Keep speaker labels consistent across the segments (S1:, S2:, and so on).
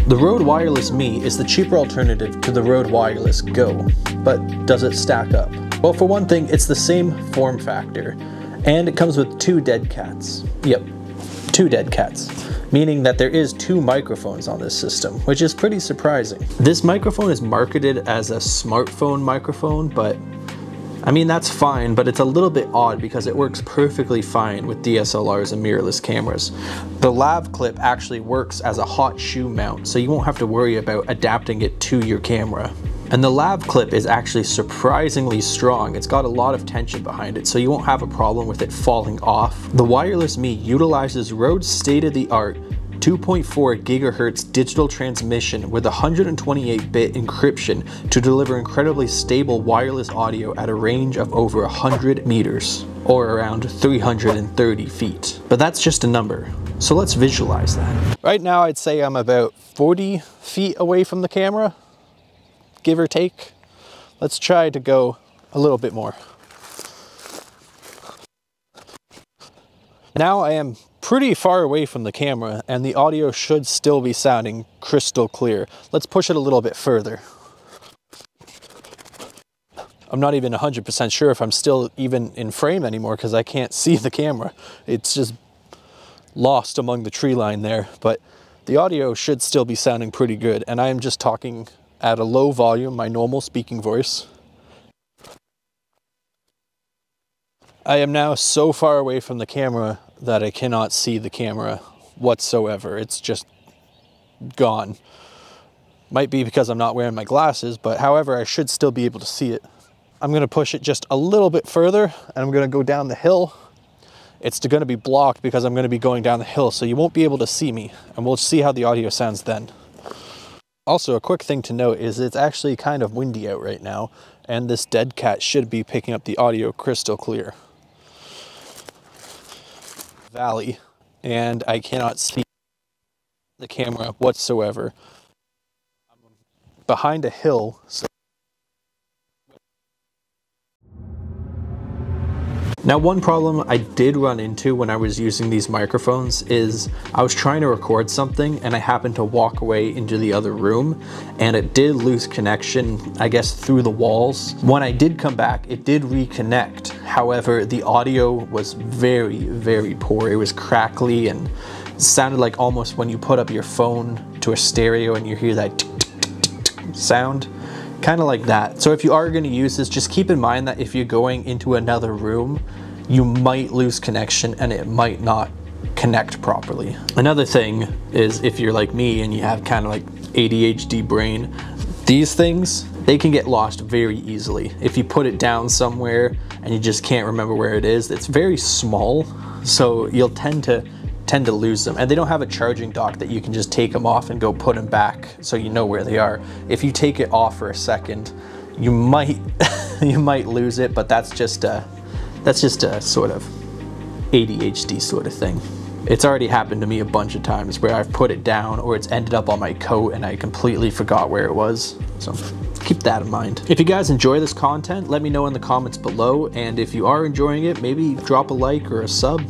S1: The Rode Wireless Me is the cheaper alternative to the Rode Wireless Go, but does it stack up? Well, for one thing, it's the same form factor, and it comes with 2 dead cats. Yep, 2 dead cats, meaning that there is 2 microphones on this system, which is pretty surprising. This microphone is marketed as a smartphone microphone, but I mean, that's fine, but it's a little bit odd because it works perfectly fine with DSLRs and mirrorless cameras. The lav clip actually works as a hot shoe mount, so you won't have to worry about adapting it to your camera. And the lav clip is actually surprisingly strong. It's got a lot of tension behind it, so you won't have a problem with it falling off. The Wireless Me utilizes Rode's state-of-the-art 2.4 gigahertz digital transmission with 128-bit encryption to deliver incredibly stable wireless audio at a range of over 100 meters, or around 330 feet. But that's just a number, so let's visualize that. Right now I'd say I'm about 40 feet away from the camera, give or take. Let's try to go a little bit more. Now I am pretty far away from the camera and the audio should still be sounding crystal clear. Let's push it a little bit further. I'm not even 100% sure if I'm still even in frame anymore because I can't see the camera. It's just lost among the tree line there, but the audio should still be sounding pretty good, and I am just talking at a low volume, my normal speaking voice. I am now so far away from the camera that I cannot see the camera whatsoever. It's just gone. Might be because I'm not wearing my glasses, but however, I should still be able to see it. I'm gonna push it just a little bit further and I'm gonna go down the hill. It's gonna be blocked because I'm gonna be going down the hill, so you won't be able to see me, and we'll see how the audio sounds then. Also, a quick thing to note is it's actually kind of windy out right now, and this dead cat should be picking up the audio crystal clear. Valley, and I cannot see the camera whatsoever. I'm behind a hill, so now, one problem I did run into when I was using these microphones is I was trying to record something and I happened to walk away into the other room and it did lose connection, I guess, through the walls. When I did come back, it did reconnect. However, the audio was very, very poor. It was crackly and it sounded like almost when you put up your phone to a stereo and you hear that tick, tick, tick, tick, tick sound. Kind of like that. So if you are going to use this, just keep in mind that if you're going into another room, you might lose connection and it might not connect properly. Another thing is, if you're like me and you have kind of like ADHD brain, these things, they can get lost very easily. If you put it down somewhere and you just can't remember where it is, it's very small, so you'll tend to lose them. And they don't have a charging dock that you can just take them off and go put them back so you know where they are. If you take it off for a second, you might you might lose it, but that's just a sort of ADHD sort of thing. It's already happened to me a bunch of times where I've put it down or it's ended up on my coat and I completely forgot where it was. So keep that in mind. If you guys enjoy this content, let me know in the comments below, and if you are enjoying it, maybe drop a like or a sub.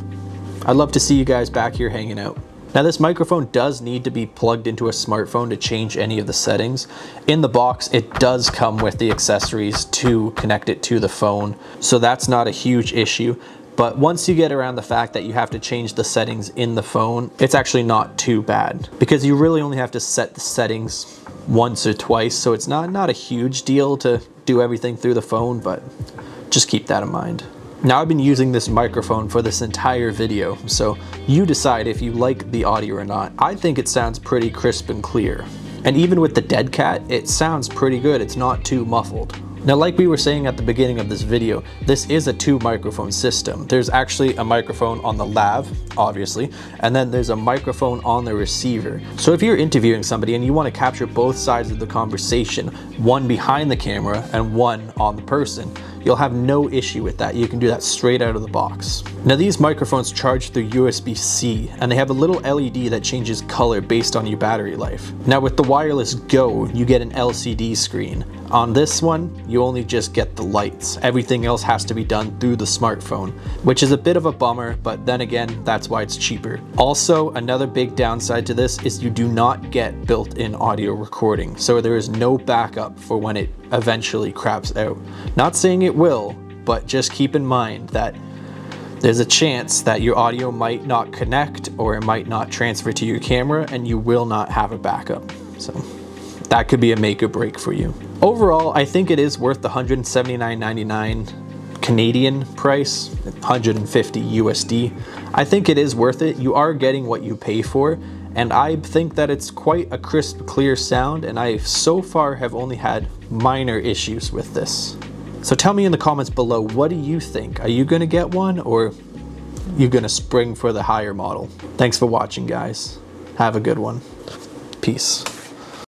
S1: I'd love to see you guys back here hanging out. Now, this microphone does need to be plugged into a smartphone to change any of the settings. In the box, it does come with the accessories to connect it to the phone, so that's not a huge issue. But once you get around the fact that you have to change the settings in the phone, it's actually not too bad, because you really only have to set the settings once or twice, so it's not a huge deal to do everything through the phone, but just keep that in mind. Now, I've been using this microphone for this entire video, so you decide if you like the audio or not. I think it sounds pretty crisp and clear. And even with the dead cat, it sounds pretty good. It's not too muffled. Now, like we were saying at the beginning of this video, this is a 2 microphone system. There's actually a microphone on the lav, obviously, and then there's a microphone on the receiver. So if you're interviewing somebody and you want to capture both sides of the conversation, one behind the camera and one on the person, you'll have no issue with that. You can do that straight out of the box. Now these microphones charge through USB-C, and they have a little LED that changes color based on your battery life. Now with the wireless Go, you get an LCD screen. On this one, you only just get the lights. Everything else has to be done through the smartphone, which is a bit of a bummer, but then again, that's why it's cheaper. Also, another big downside to this is you do not get built-in audio recording, so there is no backup for when it eventually craps out. Not saying it will, but just keep in mind that there's a chance that your audio might not connect or it might not transfer to your camera and you will not have a backup. So that could be a make or break for you. Overall, I think it is worth the $179.99 Canadian price, 150 USD. I think it is worth it. You are getting what you pay for, and I think that it's quite a crisp, clear sound, and I so far have only had minor issues with this. So tell me in the comments below, what do you think? Are you gonna get one, or are you gonna spring for the higher model? Thanks for watching, guys. Have a good one. Peace.